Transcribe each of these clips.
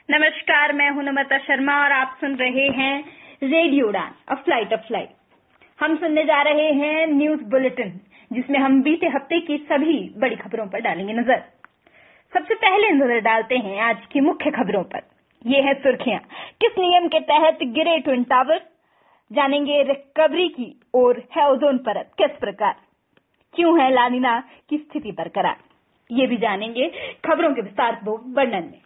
नमस्कार, मैं हूं नम्रता शर्मा और आप सुन रहे हैं रेडियो उड़ान अ फ्लाइट ऑफ लाइफ। हम सुनने जा रहे हैं न्यूज बुलेटिन, जिसमें हम बीते हफ्ते की सभी बड़ी खबरों पर डालेंगे नजर। सबसे पहले नजर डालते हैं आज की मुख्य खबरों पर। ये है सुर्खियां। किस नियम के तहत गिरे ट्विन टावर, जानेंगे रिकवरी की ओर है ओजोन परत किस प्रकार, क्यों है लानिना की स्थिति बरकरार, ये भी जानेंगे खबरों के विस्तार वर्णन में।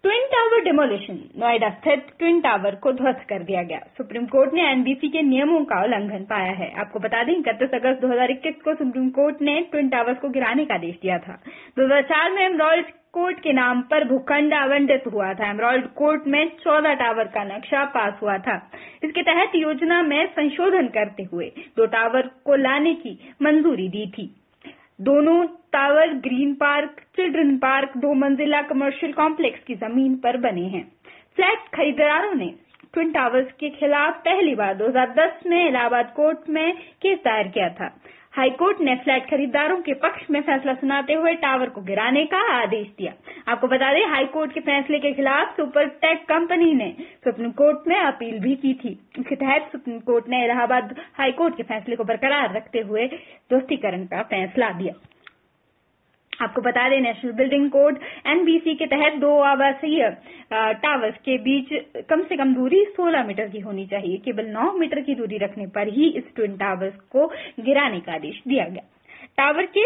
Twin tower demolition. नोएडा स्थित ट्विन टावर को ध्वस्त कर दिया गया। सुप्रीम कोर्ट ने एनबीसी के नियमों का उल्लंघन पाया है। आपको बता दें 31 अगस्त 2021 को सुप्रीम कोर्ट ने ट्विन टावर्स को गिराने का आदेश दिया था। 2004 में एमराल्ड कोर्ट के नाम पर भूखंड आवंटित हुआ था। एमराल्ड कोर्ट में 14 टावर का नक्शा पास हुआ था। इसके तहत योजना में संशोधन करते हुए 2 टावर को लाने की मंजूरी दी थी। दोनों tower green park, children park, 2 मंजिला कमर्शियल कॉम्प्लेक्स की जमीन पर बने हैं। फ्लैट खरीदारों ने ट्विन टावर्स के खिलाफ पहली बार 2010 में इलाहाबाद कोर्ट में केस दायर किया था। हाईकोर्ट ने फ्लैट खरीदारों के पक्ष में फैसला सुनाते हुए टावर को गिराने का आदेश दिया। आपको बता दें, हाईकोर्ट के फैसले के खिलाफ सुपरटेक कंपनी ने सुप्रीम कोर्ट में अपील भी की थी। इसके तहत सुप्रीम कोर्ट ने इलाहाबाद हाईकोर्ट के फैसले को बरकरार रखते हुए ध्वस्तीकरण का फैसला दिया। आपको बता दें, नेशनल बिल्डिंग कोड एनबीसी के तहत 2 आवासीय टावर्स के बीच कम से कम दूरी 16 मीटर की होनी चाहिए। केवल 9 मीटर की दूरी रखने पर ही इस ट्विन टावर्स को गिराने का आदेश दिया गया। टावर के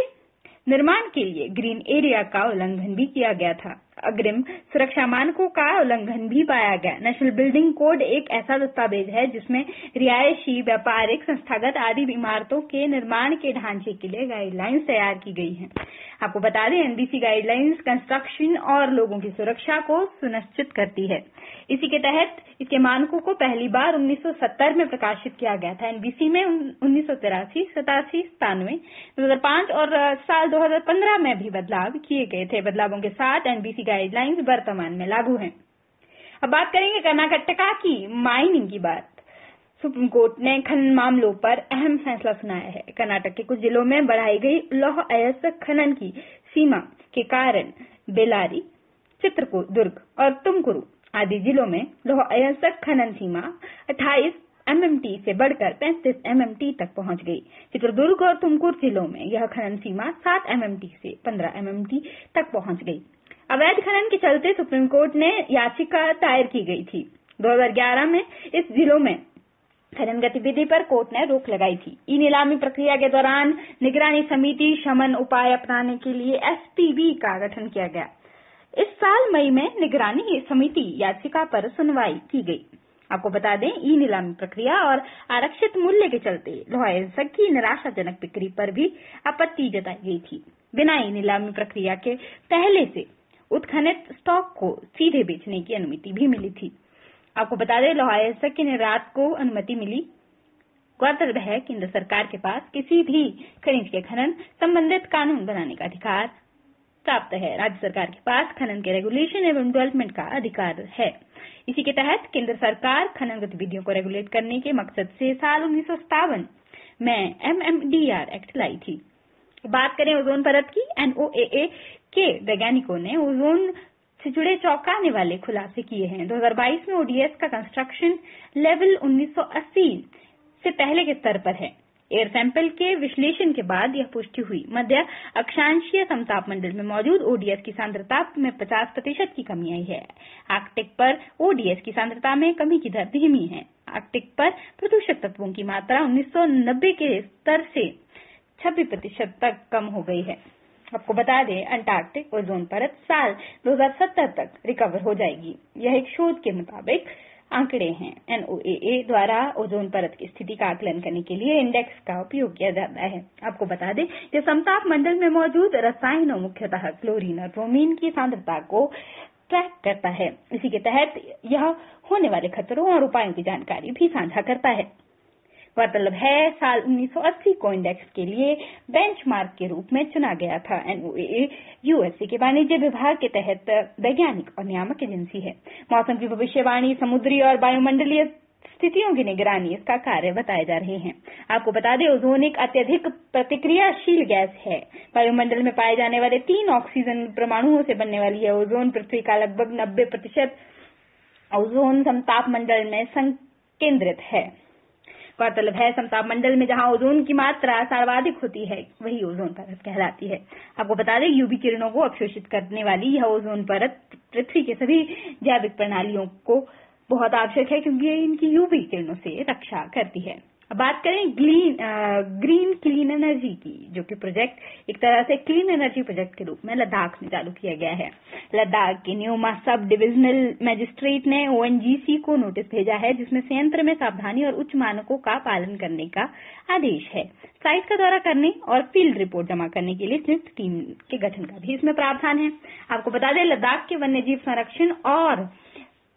निर्माण के लिए ग्रीन एरिया का उल्लंघन भी किया गया था। अग्रिम सुरक्षा मानकों का उल्लंघन भी पाया गया। नेशनल बिल्डिंग कोड एक ऐसा दस्तावेज है जिसमें रिहायशी, व्यापारिक, संस्थागत आदि इमारतों के निर्माण के ढांचे के लिए गाइडलाइंस तैयार की गई हैं। आपको बता दें, एनबीसी गाइडलाइंस कंस्ट्रक्शन और लोगों की सुरक्षा को सुनिश्चित करती है। इसी के तहत इसके मानकों को पहली बार 1970 में प्रकाशित किया गया था। एनबीसी में 1983, 87, 97, 2005 और साल 2015 में भी बदलाव किए गए थे। बदलावों के साथ एनबीसी गाइडलाइंस वर्तमान में लागू हैं। अब बात करेंगे कर्नाटका की माइनिंग की बात। सुप्रीम कोर्ट ने खनन मामलों पर अहम फैसला सुनाया है। कर्नाटक के कुछ जिलों में बढ़ाई गई लौह अयस्क खनन की सीमा के कारण बेल्लारी, चित्रदुर्ग और तुमकुरू आदि जिलों में लौह अयस्क खनन सीमा 28 एमएमटी से बढ़कर 35 एमएमटी तक पहुंच गई। चित्रदुर्ग और तुमकुरू जिलों में यह खनन सीमा 7 एमएमटी से 15 एमएमटी तक पहुंच गई। अवैध खनन के चलते सुप्रीम कोर्ट ने याचिका दायर की गई थी। 2011 में इस जिलों में खनन गतिविधि पर कोर्ट ने रोक लगाई थी। ई नीलामी प्रक्रिया के दौरान निगरानी समिति शमन उपाय अपनाने के लिए एसपीबी का गठन किया गया। इस साल मई में निगरानी समिति याचिका पर सुनवाई की गई। आपको बता दें, ई नीलामी प्रक्रिया और आरक्षित मूल्य के चलते लौह अयस्क की निराशाजनक बिक्री पर भी आपत्ति जताई गई थी। बिना ई नीलामी प्रक्रिया के पहले से उत्खनित स्टॉक को सीधे बेचने की अनुमति भी मिली थी। आपको बता दें, लौह अयस्क के निर्यात को अनुमति मिली। गौरतलब है, केंद्र सरकार के पास किसी भी खनिज के खनन संबंधित कानून बनाने का अधिकार प्राप्त है। राज्य सरकार के पास खनन के रेगुलेशन एवं डेवलपमेंट का अधिकार है। इसी के तहत केंद्र सरकार खनन गतिविधियों को रेगुलेट करने के मकसद से साल 1957 में एमएमडीआर एक्ट लाई थी। बात करें ओजोन परत की, एनओएए के वैज्ञानिकों ने ओजोन से जुड़े चौंकाने वाले खुलासे किए हैं। 2022 में ओडीएस का कंस्ट्रक्शन लेवल 1980 से पहले के स्तर पर है। एयर सैंपल के विश्लेषण के बाद यह पुष्टि हुई। मध्य अक्षांशीय समताप मंडल में मौजूद ओडीएस की सांद्रता में 50% की कमी आई है। आर्कटिक पर ओडीएस की सांद्रता में कमी की दर धीमी है। आर्कटिक पर प्रदूषक तत्वों की मात्रा 1990 के स्तर से 26% तक कम हो गई है। आपको बता दें, अंटार्कटिक ओजोन परत साल 2070 तक रिकवर हो जाएगी। यह एक शोध के मुताबिक आंकड़े हैं। एनओएए द्वारा ओजोन परत की स्थिति का आकलन करने के लिए इंडेक्स का उपयोग किया जाता है। आपको बता दें, यह समताप मंडल में मौजूद रसायनों, मुख्यतः क्लोरीन और ब्रोमीन की सांद्रता को ट्रैक करता है। इसी के तहत यह होने वाले खतरों और उपायों की जानकारी भी साझा करता है। गौरतलब है, साल 1980 को इंडेक्स के लिए बेंचमार्क के रूप में चुना गया था। एनओएए यूएसए के वाणिज्य विभाग के तहत वैज्ञानिक और नियामक एजेंसी है। मौसम की भविष्यवाणी, समुद्री और वायुमंडलीय स्थितियों की निगरानी इसका कार्य बताए जा रहे हैं। आपको बता दें, ओजोन एक अत्यधिक प्रतिक्रियाशील गैस है। वायुमंडल में पाए जाने वाले 3 ऑक्सीजन परमाणुओं से बनने वाली है ओजोन पृथ्वी का लगभग 90% ओजोन समताप मंडल में संकेंद्रित है। गौरतलब है, समताप मंडल में जहां ओजोन की मात्रा सर्वाधिक होती है वही ओजोन परत कहलाती है। आपको बता दें, यूवी किरणों को अवशोषित करने वाली यह ओजोन परत पृथ्वी के सभी जैविक प्रणालियों को बहुत आवश्यक है, क्योंकि ये इनकी यूवी किरणों से रक्षा करती है। अब बात करें ग्रीन क्लीन एनर्जी की, जो कि प्रोजेक्ट एक तरह से क्लीन एनर्जी प्रोजेक्ट के रूप में लद्दाख में चालू किया गया है। लद्दाख के न्यूमा सब डिविजनल मजिस्ट्रेट ने ओएनजीसी को नोटिस भेजा है, जिसमें संयंत्र में सावधानी और उच्च मानकों का पालन करने का आदेश है। साइट का दौरा करने और फील्ड रिपोर्ट जमा करने के लिए संयुक्त टीम के गठन का भी इसमें प्रावधान है। आपको बता दें, लद्दाख के वन्यजीव संरक्षण और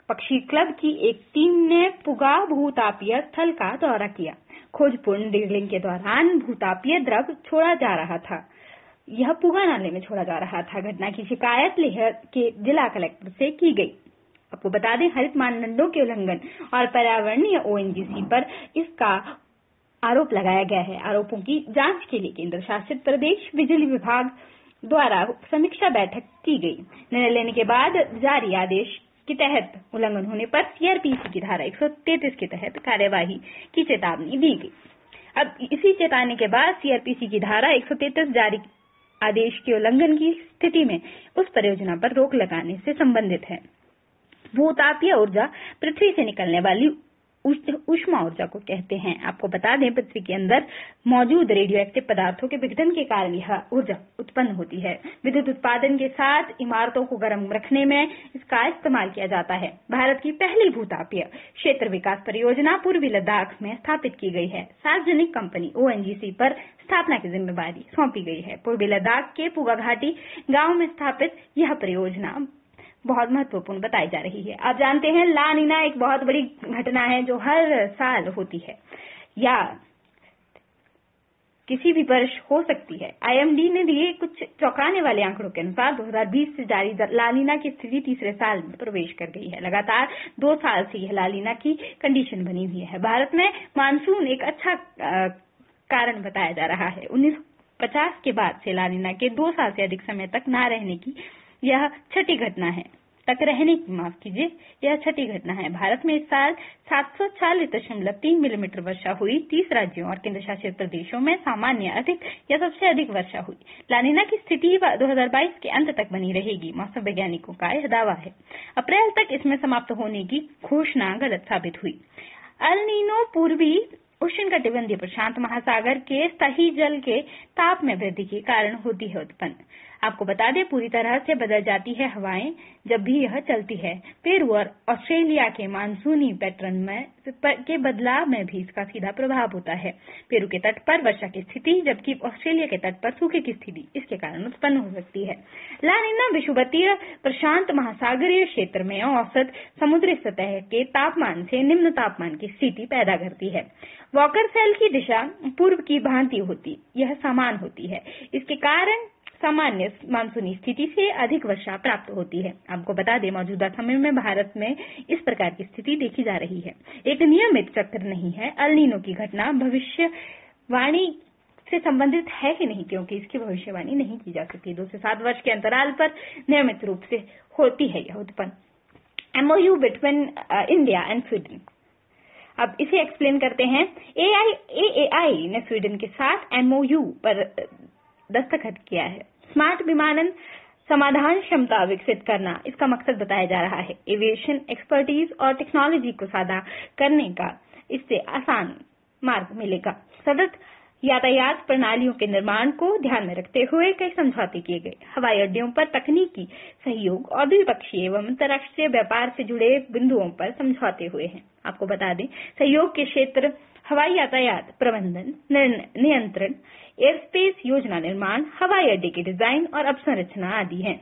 पक्षी क्लब की एक टीम ने पुगा भूतापीय स्थल का दौरा किया। खोजपूर्ण ड्रिलिंग के दौरान भूतापीय द्रव छोड़ा जा रहा था। यह पुगा नाले में छोड़ा जा रहा था। घटना की शिकायत लेह के जिला कलेक्टर से की गई। आपको बता दें, हरित मानदंडों के उल्लंघन और पर्यावरणीय ओएनजीसी पर इसका आरोप लगाया गया है। आरोपों की जांच के लिए केंद्र शासित प्रदेश बिजली विभाग द्वारा समीक्षा बैठक की गई। निर्णय लेने के बाद जारी आदेश के तहत उल्लंघन होने पर सीआरपीसी की धारा 133 के तहत कार्यवाही की चेतावनी दी गई। अब इसी चेतावनी के बाद सीआरपीसी की धारा 133 जारी आदेश के उल्लंघन की स्थिति में उस परियोजना पर रोक लगाने से संबंधित है। भूतापीय ऊर्जा पृथ्वी से निकलने वाली ऊष्मा ऊर्जा को कहते हैं। आपको बता दें, पृथ्वी के अंदर मौजूद रेडियो एक्टिव पदार्थों के विघटन के कारण यह ऊर्जा उत्पन्न होती है। विद्युत उत्पादन के साथ इमारतों को गर्म रखने में इसका इस्तेमाल किया जाता है। भारत की पहली भूतापीय क्षेत्र विकास परियोजना पूर्वी लद्दाख में स्थापित की गई है। सार्वजनिक कंपनी ओएनजीसी पर स्थापना की जिम्मेदारी सौंपी गई है। पूर्वी लद्दाख के पुगा घाटी गांव में स्थापित यह परियोजना बहुत महत्वपूर्ण बताई जा रही है। आप जानते हैं, ला नीना एक बहुत बड़ी घटना है जो हर साल होती है या किसी भी वर्ष हो सकती है। आईएमडी ने दिए कुछ चौंकाने वाले आंकड़ों के अनुसार 2020 से जारी ला नीना की स्थिति तीसरे साल में प्रवेश कर गई है। लगातार 2 साल से यह ला नीना की कंडीशन बनी हुई है। भारत में मानसून एक अच्छा कारण बताया जा रहा है। 1950 के बाद से ला नीना के 2 साल से अधिक समय तक न रहने की यह छठी घटना है। यह छठी घटना है। भारत में इस साल 740.3 मिलीमीटर वर्षा हुई। 30 राज्यों और केंद्र शासित प्रदेशों में सामान्य अधिक या सबसे अधिक वर्षा हुई। ला नीना की स्थिति 2022 के अंत तक बनी रहेगी, मौसम वैज्ञानिकों का यह दावा है। अप्रैल तक इसमें समाप्त होने की घोषणा गलत साबित हुई। अल नीनो पूर्वी उष्णकटिबंधीय प्रशांत महासागर के सतही जल के ताप में वृद्धि के कारण होती है उत्पन्न। आपको बता दें, पूरी तरह से बदल जाती है हवाएं जब भी यह चलती है। पेरू और ऑस्ट्रेलिया के मानसूनी पैटर्न में के बदलाव में भी इसका सीधा प्रभाव होता है। पेरू के तट पर वर्षा की स्थिति, जबकि ऑस्ट्रेलिया के तट पर सूखे की स्थिति इसके कारण उत्पन्न हो सकती है। ला नीना विषुवतीय प्रशांत महासागरीय क्षेत्र में औसत समुद्री सतह के तापमान से निम्न तापमान की स्थिति पैदा करती है। वॉकर सेल की दिशा पूर्व की भांति होती, यह समान होती है। इसके कारण सामान्य मानसूनी स्थिति से अधिक वर्षा प्राप्त होती है। आपको बता दें, मौजूदा समय में भारत में इस प्रकार की स्थिति देखी जा रही है। एक नियमित चक्र नहीं है। अल नीनो की घटना भविष्यवाणी से संबंधित है कि नहीं, क्योंकि इसकी भविष्यवाणी नहीं की जा सकती। 2 से 7 वर्ष के अंतराल पर नियमित रूप से होती है यह उत्पन्न। MOU between India and Sweden. अब इसे एक्सप्लेन करते हैं। एआई ने स्वीडन के साथ एमओयू पर दस्तखत किया है। स्मार्ट विमानन समाधान क्षमता विकसित करना इसका मकसद बताया जा रहा है। एविएशन एक्सपर्टीज और टेक्नोलॉजी को साझा करने का इससे आसान मार्ग मिलेगा। सतत यातायात प्रणालियों के निर्माण को ध्यान में रखते हुए कई समझौते किए गए। हवाई अड्डों पर तकनीकी सहयोग और द्विपक्षीय एवं अंतर्राष्ट्रीय व्यापार से जुड़े बिंदुओं पर समझौते हुए हैं। आपको बता दें, सहयोग के क्षेत्र हवाई यातायात प्रबंधन, नियंत्रण, एयरस्पेस योजना निर्माण, हवाई अड्डे के डिजाइन और अवसंरचना आदि हैं।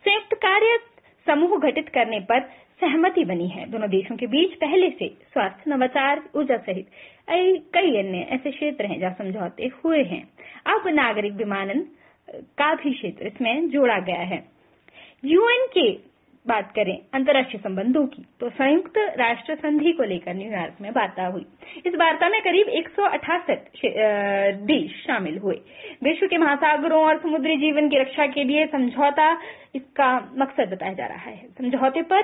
संयुक्त कार्य समूह गठित करने पर सहमति बनी है। दोनों देशों के बीच पहले से स्वास्थ्य, नवाचार, ऊर्जा सहित कई अन्य ऐसे क्षेत्र हैं जहां समझौते हुए हैं। अब नागरिक विमानन का भी क्षेत्र इसमें जोड़ा गया है। यूएन के बात करें अंतर्राष्ट्रीय संबंधों की तो संयुक्त राष्ट्र संधि को लेकर न्यूयॉर्क में वार्ता हुई। इस वार्ता में करीब 168 देश शामिल हुए। विश्व के महासागरों और समुद्री जीवन की रक्षा के लिए समझौता इसका मकसद बताया जा रहा है। समझौते पर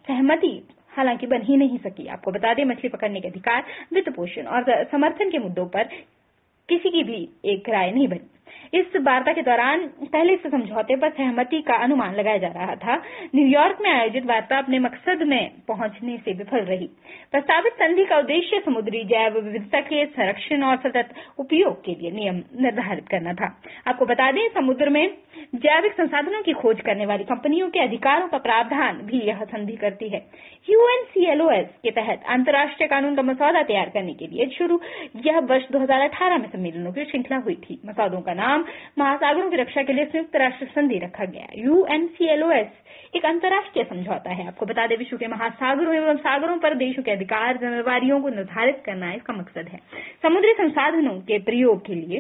सहमति हालांकि बन ही नहीं सकी। आपको बता दें, मछली पकड़ने के अधिकार, वित्त पोषण और समर्थन के मुद्दों पर किसी की भी एक राय नहीं बनी। इस वार्ता के दौरान पहले इस समझौते पर सहमति का अनुमान लगाया जा रहा था। न्यूयॉर्क में आयोजित वार्ता अपने मकसद में पहुंचने से विफल रही। प्रस्तावित संधि का उद्देश्य समुद्री जैव विविधता के संरक्षण और सतत उपयोग के लिए नियम निर्धारित करना था। आपको बता दें, समुद्र में जैविक संसाधनों की खोज करने वाली कंपनियों के अधिकारों का प्रावधान भी यह संधि करती है। UNCLOS के तहत अंतर्राष्ट्रीय कानून का मसौदा तैयार करने के लिए शुरू यह वर्ष 2018 में सम्मेलनों की श्रृंखला हुई थी। मसौदों का नाम महासागरों की रक्षा के लिए संयुक्त राष्ट्र संधि रखा गया। UNCLOS एक अंतर्राष्ट्रीय समझौता है। आपको बता दें, विश्व के महासागरों एवं सागरों पर देशों के अधिकार जिम्मेवारियों को निर्धारित करना इसका मकसद है। समुद्री संसाधनों के प्रयोग के लिए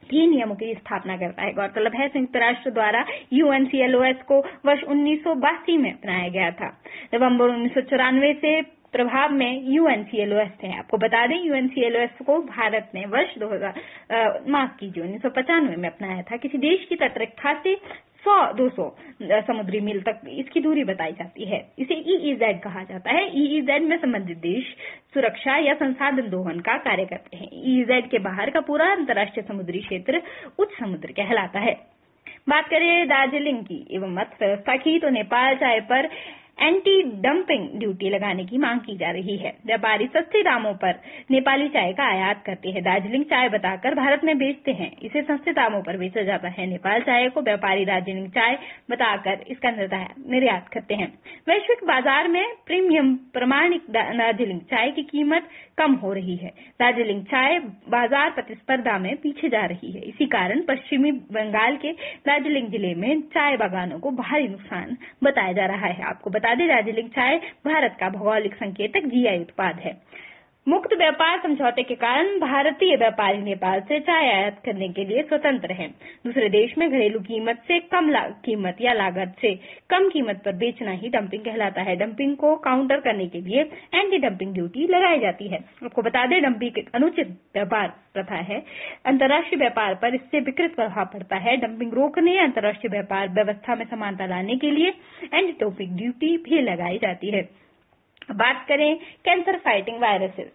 3 नियमों की स्थापना करता है। गौरतलब है, संयुक्त राष्ट्र द्वारा UNCLOS को वर्ष 1982 में अपनाया गया था। नवंबर 1994 से प्रभाव में UNCLOS है। आपको बता दें, UNCLOS को भारत ने वर्ष 1995 में अपनाया था। किसी देश की तटरेखा से 100-200 समुद्री मील तक इसकी दूरी बताई जाती है। इसे EEZ कहा जाता है। EEZ में संबंधित देश सुरक्षा या संसाधन दोहन का कार्य करते हैं। EEZ के बाहर का पूरा अंतर्राष्ट्रीय समुद्री क्षेत्र उच्च समुद्र कहलाता है। बात करें दार्जिलिंग की एवं अर्थव्यवस्था की तो नेपाल चाय पर एंटी डंपिंग ड्यूटी लगाने की मांग की जा रही है। व्यापारी सस्ते दामों पर नेपाली चाय का आयात करते हैं। दार्जिलिंग चाय बताकर भारत में बेचते हैं। इसे सस्ते दामों पर बेचा जाता है। नेपाल चाय को व्यापारी दार्जिलिंग चाय बताकर इसका निर्यात करते हैं। वैश्विक बाजार में प्रीमियम प्रमाणिक दार्जिलिंग चाय की कीमत कम हो रही है। दार्जिलिंग चाय बाजार प्रतिस्पर्धा में पीछे जा रही है। इसी कारण पश्चिमी बंगाल के दार्जिलिंग जिले में चाय बागानों को भारी नुकसान बताया जा रहा है। आपको बता दें, दार्जिलिंग चाय भारत का भौगोलिक संकेतक GI उत्पाद है। मुक्त व्यापार समझौते के कारण भारतीय व्यापारी नेपाल से चाय आयात करने के लिए स्वतंत्र हैं। दूसरे देश में घरेलू कीमत से कम कीमत या लागत से कम कीमत पर बेचना ही डंपिंग कहलाता है। डंपिंग को काउंटर करने के लिए एंटी डंपिंग ड्यूटी लगाई जाती है। आपको बता दें, डंपिंग एक अनुचित व्यापार प्रथा है। अंतर्राष्ट्रीय व्यापार पर इससे विकृत प्रभाव पड़ता है। डंपिंग रोकने, अंतर्राष्ट्रीय व्यापार व्यवस्था में समानता लाने के लिए एंटी डंपिंग ड्यूटी भी लगाई जाती है। बात करें कैंसर फाइटिंग वायरसेस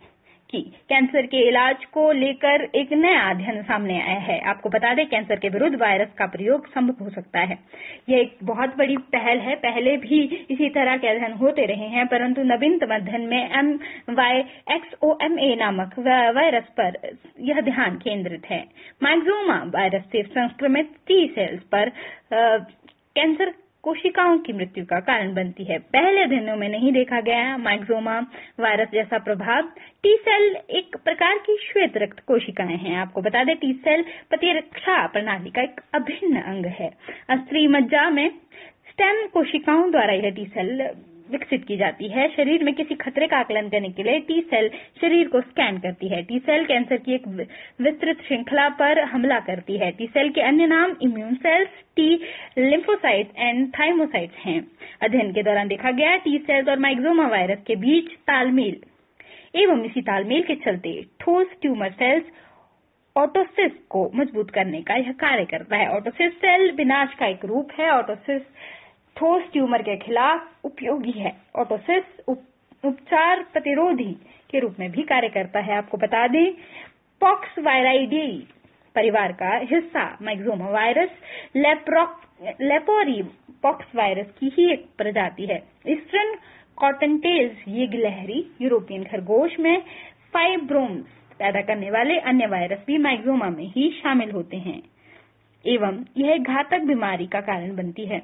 की। कैंसर के इलाज को लेकर एक नया अध्ययन सामने आया है। आपको बता दें, कैंसर के विरुद्ध वायरस का प्रयोग संभव हो सकता है। यह एक बहुत बड़ी पहल है। पहले भी इसी तरह के अध्ययन होते रहे हैं, परंतु नवीनतम अध्ययन में MYXOMA नामक वायरस पर यह ध्यान केंद्रित है। माइक्रोमा वायरस से संक्रमित T सेल्स पर कैंसर कोशिकाओं की मृत्यु का कारण बनती है। पहले अध्ययनों में नहीं देखा गया माइक्रोमा वायरस जैसा प्रभाव। टी सेल एक प्रकार की श्वेत रक्त कोशिकाएं हैं। आपको बता दें, टी सेल प्रतिरक्षा प्रणाली का एक अभिन्न अंग है। अस्त्री मज्जा में स्टेम कोशिकाओं द्वारा यह टी सेल विकसित की जाती है। शरीर में किसी खतरे का आकलन करने के लिए टी सेल शरीर को स्कैन करती है। टी सेल कैंसर की एक विस्तृत श्रृंखला पर हमला करती है। टी सेल के अन्य नाम immune cells, T lymphocytes and thymocytes हैं। अध्ययन के दौरान देखा गया टी सेल्स और माइक्रोमा वायरस के बीच तालमेल एवं इसी तालमेल के चलते ठोस ट्यूमर सेल्स ऑटोसिस को मजबूत करने का यह कार्य करता है। ऑटोसिस सेल विनाश का एक रूप है। ऑटोसिस ठोस ट्यूमर के खिलाफ उपयोगी है। ऑटोसिस उपचार प्रतिरोधी के रूप में भी कार्य करता है। आपको बता दें, पॉक्स वायराइडी परिवार का हिस्सा माइक्रोमा वायरस लेपोरी पॉक्स वायरस की ही एक प्रजाति है। ईस्टर्न कॉटनटेल्स ये गिलहरी यूरोपियन खरगोश में फाइब्रोम्स पैदा करने वाले अन्य वायरस भी माइक्रोमा में ही शामिल होते हैं एवं यह घातक बीमारी का कारण बनती है।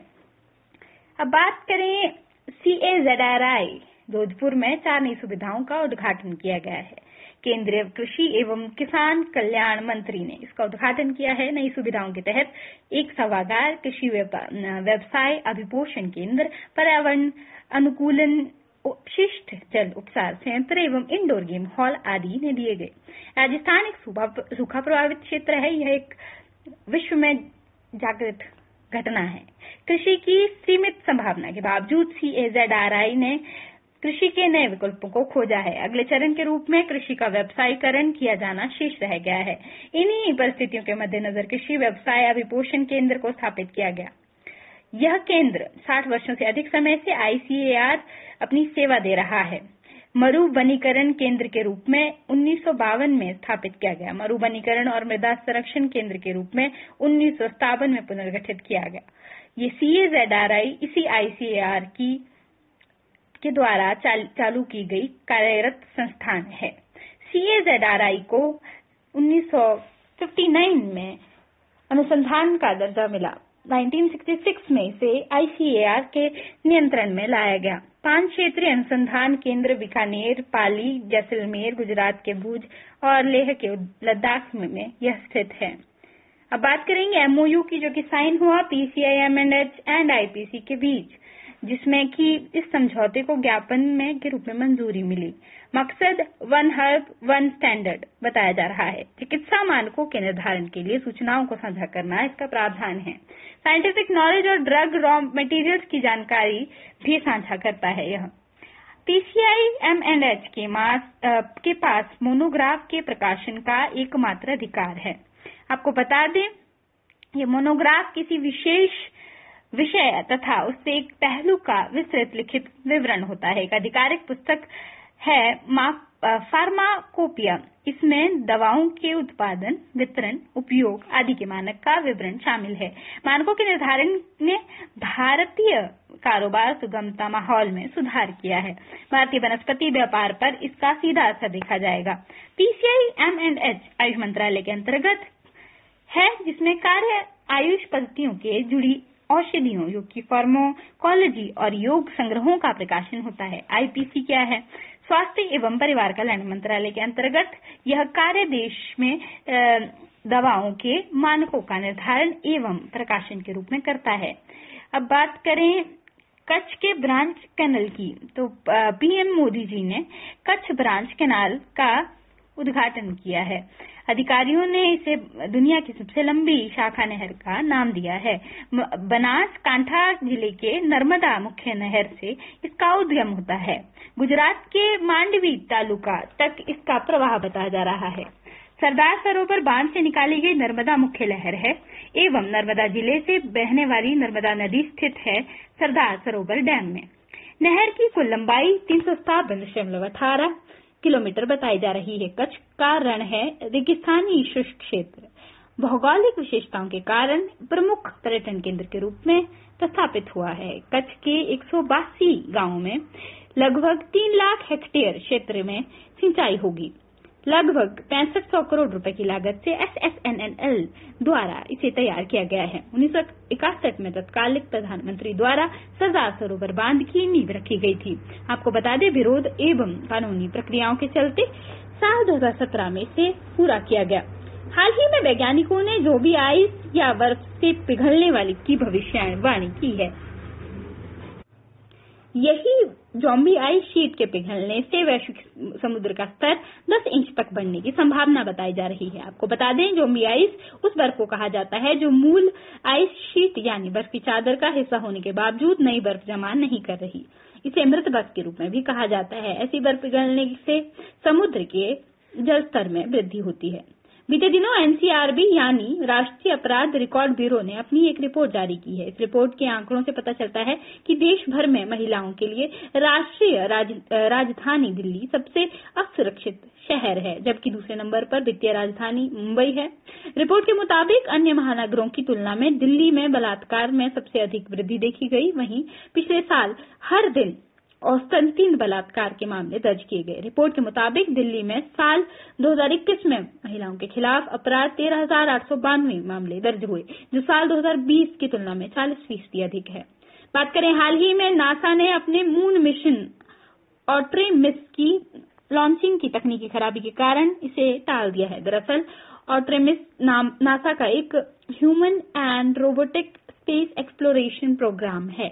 अब बात करें CAZRI जोधपुर में 4 नई सुविधाओं का उद्घाटन किया गया है। केंद्रीय कृषि एवं किसान कल्याण मंत्री ने इसका उद्घाटन किया है। नई सुविधाओं के तहत एक सभागार, कृषि व्यवसाय अभिपोषण केंद्र, पर्यावरण अनुकूलन, अपशिष्ट जल उपचार संयंत्र एवं इंडोर गेम हॉल आदि ने दिए गए। राजस्थान एक सूखा प्रभावित क्षेत्र है। यह एक विश्व में जागृत घटना है। कृषि की सीमित संभावना के बावजूद CAZRI ने कृषि के नए विकल्पों को खोजा है। अगले चरण के रूप में कृषि का व्यवसायीकरण किया जाना शेष रह गया है। इन्हीं परिस्थितियों के मद्देनजर कृषि व्यवसाय अभिपोषण केंद्र को स्थापित किया गया। यह केंद्र 60 वर्षों से अधिक समय से ICAR अपनी सेवा दे रहा है। मरुवनीकरण केंद्र के रूप में 1952 में स्थापित किया गया। मरुवनीकरण और मृदा संरक्षण केंद्र के रूप में 1957 में पुनर्गठित किया गया। ये CAZRI इसी ICAR के द्वारा चालू की गई कार्यरत संस्थान है। CAZRI को 1959 में अनुसंधान का दर्जा मिला। 1966 में इसे ICAR के नियंत्रण में लाया गया। 5 क्षेत्रीय अनुसंधान केंद्र बीकानेर, पाली, जैसलमेर, गुजरात के भुज और लेह के लद्दाख में यह स्थित है। अब बात करेंगे MOU की, जो कि साइन हुआ PCI M&H एंड IPC के बीच, जिसमें कि इस समझौते को ज्ञापन में के रूप में मंजूरी मिली। मकसद वन हर्ब वन स्टैंडर्ड बताया जा रहा है। चिकित्सा मानकों के निर्धारण के लिए सूचनाओं को साझा करना इसका प्रावधान है। साइंटिफिक नॉलेज और ड्रग रॉ मटेरियल्स की जानकारी भी साझा करता है। यह PCI M&H के पास मोनोग्राफ के प्रकाशन का एकमात्र अधिकार है। आपको बता दें, ये मोनोग्राफ किसी विशेष विषय तथा उससे एक पहलू का विस्तृत लिखित विवरण होता है। एक आधिकारिक पुस्तक है फार्माकोपिया। इसमें दवाओं के उत्पादन, वितरण, उपयोग आदि के मानक का विवरण शामिल है। मानकों के निर्धारण ने भारतीय कारोबार सुगमता माहौल में सुधार किया है। भारतीय वनस्पति व्यापार पर इसका सीधा असर देखा जाएगा। PCI M&H आयुष मंत्रालय के अंतर्गत है, जिसमें कार्य आयुष पद्धतियों के जुड़ी औषधियों, योग की फार्माकोलॉजी और योग संग्रहों का प्रकाशन होता है। IPC क्या है? स्वास्थ्य एवं परिवार कल्याण मंत्रालय के अंतर्गत यह कार्य देश में दवाओं के मानकों का निर्धारण एवं प्रकाशन के रूप में करता है। अब बात करें कच्छ के ब्रांच कैनल की, तो PM मोदी जी ने कच्छ ब्रांच कैनाल का उद्घाटन किया है। अधिकारियों ने इसे दुनिया की सबसे लंबी शाखा नहर का नाम दिया है। बनासकांठा जिले के नर्मदा मुख्य नहर से इसका उद्गम होता है। गुजरात के मांडवी तालुका तक इसका प्रवाह बताया जा रहा है। सरदार सरोवर बांध से निकाली गई नर्मदा मुख्य लहर है एवं नर्मदा जिले से बहने वाली नर्मदा नदी स्थित है सरदार सरोवर डैम में। नहर की कुल लंबाई 357.18 किलोमीटर बताई जा रही है। कच्छ का रण है रेगिस्तानी शुष्क क्षेत्र। भौगोलिक विशेषताओं के कारण प्रमुख पर्यटन केंद्र के रूप में स्थापित हुआ है। कच्छ के 182 गांवों में लगभग 3 लाख हेक्टेयर क्षेत्र में सिंचाई होगी। लगभग 6500 करोड़ रुपए की लागत से SSNNL द्वारा इसे तैयार किया गया है। 1961 में तत्कालीन प्रधानमंत्री द्वारा सरदार सरोवर बांध की नींव रखी गई थी। आपको बता दें, विरोध एवं कानूनी प्रक्रियाओं के चलते साल 2017 में इसे पूरा किया गया। हाल ही में वैज्ञानिकों ने जोबी आइस या बर्फ से पिघलने वाली की भविष्यवाणी की है। यही जोम्बी आइस शीट के पिघलने से वैश्विक समुद्र का स्तर 10 इंच तक बढ़ने की संभावना बताई जा रही है। आपको बता दें, जोम्बी आइस उस बर्फ को कहा जाता है जो मूल आइस शीट यानी बर्फ की चादर का हिस्सा होने के बावजूद नई बर्फ जमा नहीं कर रही। इसे मृत बर्फ के रूप में भी कहा जाता है। ऐसी बर्फ पिघलने से समुद्र के जल स्तर में वृद्धि होती है। बीते दिनों NCRB यानी राष्ट्रीय अपराध रिकॉर्ड ब्यूरो ने अपनी एक रिपोर्ट जारी की है। इस रिपोर्ट के आंकड़ों से पता चलता है कि देश भर में महिलाओं के लिए राष्ट्रीय राजधानी दिल्ली सबसे असुरक्षित शहर है, जबकि दूसरे नंबर पर वित्तीय राजधानी मुंबई है। रिपोर्ट के मुताबिक अन्य महानगरों की तुलना में दिल्ली में बलात्कार में सबसे अधिक वृद्धि देखी गई। वहीं पिछले साल हर दिन औसतन 3 बलात्कार के मामले दर्ज किए गए। रिपोर्ट के मुताबिक दिल्ली में साल 2021 में महिलाओं के खिलाफ अपराध 13,892 मामले दर्ज हुए, जो साल 2020 की तुलना में 40% अधिक है। बात करें हाल ही में नासा ने अपने मून मिशन आर्टेमिस की लॉन्चिंग की तकनीकी खराबी के कारण इसे टाल दिया है। दरअसल आर्टेमिस नासा का एक human and robotic space exploration programme है।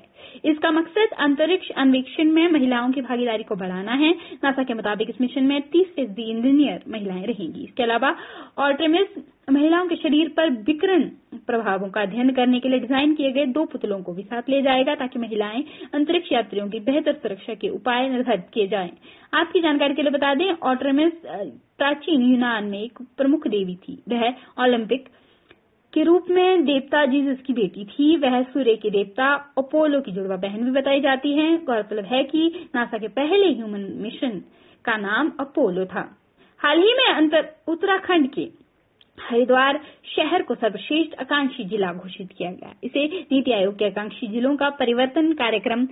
इसका मकसद अंतरिक्ष अन्वेषण में महिलाओं की भागीदारी को बढ़ाना है। नासा के मुताबिक इस मिशन में 30% इंजीनियर महिलाएं रहेंगी। इसके अलावा आर्टेमिस महिलाओं के शरीर पर विकिरण प्रभावों का अध्ययन करने के लिए डिजाइन किए गए 2 पुतलों को भी साथ ले जाएगा, ताकि महिलाएं अंतरिक्ष यात्रियों की बेहतर सुरक्षा के उपाय निर्धारित किए जाएं। आपकी जानकारी के लिए बता दें, आर्टेमिस प्राचीन यूनान में एक प्रमुख देवी थी। वह ओलंपिक के रूप में देवता जीसस की बेटी थी। वह सूर्य के देवता अपोलो की जुड़वा बहन भी बताई जाती है। गौरतलब है कि नासा के पहले ह्यूमन मिशन का नाम अपोलो था। हाल ही में उत्तराखंड के हरिद्वार शहर को सर्वश्रेष्ठ आकांक्षी जिला घोषित किया गया। इसे नीति आयोग के आकांक्षी जिलों का परिवर्तन कार्यक्रम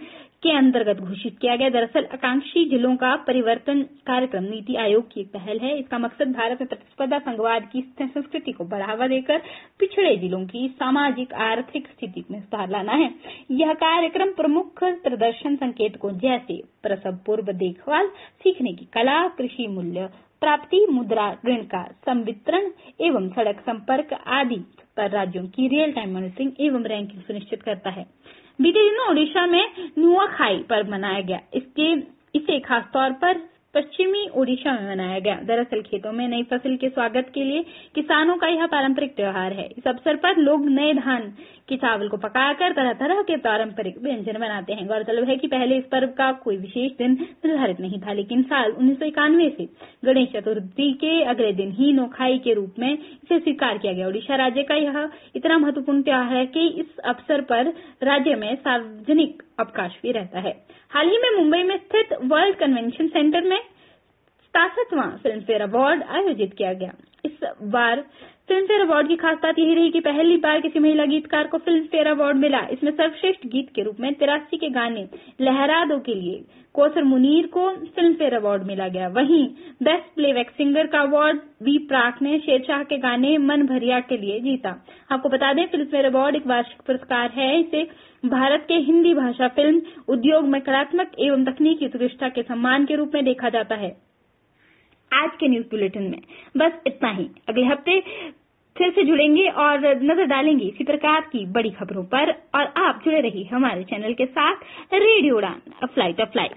के अंतर्गत घोषित किया गया। दरअसल आकांक्षी जिलों का परिवर्तन कार्यक्रम नीति आयोग की एक पहल है। इसका मकसद भारत में प्रतिस्पर्धा संघवाद की संस्कृति को बढ़ावा देकर पिछड़े जिलों की सामाजिक आर्थिक स्थिति में सुधार लाना है। यह कार्यक्रम प्रमुख प्रदर्शन संकेतकों जैसे प्रसव पूर्व देखभाल, सीखने की कला, कृषि मूल्य प्राप्ति, मुद्रा ऋण का संवितरण एवं सड़क संपर्क आदि पर राज्यों की रियल टाइम मॉनिटरिंग एवं रैंकिंग सुनिश्चित करता है। बीते दिनों ओडिशा में नुआखाई पर्व मनाया गया। इसे खासतौर पर पश्चिमी ओडिशा में मनाया गया। दरअसल खेतों में नई फसल के स्वागत के लिए किसानों का यह पारंपरिक त्योहार है। इस अवसर पर लोग नए धान के चावल को पकाकर तरह तरह के पारंपरिक व्यंजन बनाते हैं। गौरतलब है कि पहले इस पर्व का कोई विशेष दिन निर्धारित नहीं था, लेकिन साल 1991 से गणेश चतुर्थी के अगले दिन ही नुआखाई के रूप में इसे स्वीकार किया गया। ओडिशा राज्य का यह इतना महत्वपूर्ण त्योहार है कि इस अवसर पर राज्य में सार्वजनिक अवकाश भी रहता है। हाल ही में मुंबई में स्थित वर्ल्ड कन्वेंशन सेंटर में 67वां फिल्म फेयर अवार्ड आयोजित किया गया। इस बार फिल्म फेयर अवार्ड की खास बात यही रही कि पहली बार किसी महिला गीतकार को फिल्म फेयर अवार्ड मिला। इसमें सर्वश्रेष्ठ गीत के रूप में 83 के गाने लहरा दो के लिए कौसर मुनीर को फिल्म फेयर अवार्ड मिला गया। वहीं बेस्ट प्लेबैक सिंगर का अवार्ड वी प्राक ने शेरशाह के गाने मन भरिया के लिए जीता। आपको बता दें, फिल्म फेयर अवार्ड एक वार्षिक पुरस्कार है। इसे भारत के हिंदी भाषा फिल्म उद्योग में कलात्मक एवं तकनीकी उत्कृष्टता के सम्मान के रूप में देखा जाता है। आज के न्यूज बुलेटिन में बस इतना ही। अगले हफ्ते फिर से जुड़ेंगे और नजर डालेंगे इसी प्रकार की बड़ी खबरों पर, और आप जुड़े रहिए हमारे चैनल के साथ। रेडियो उड़ान, अ फ्लाइट ऑफ लाइफ।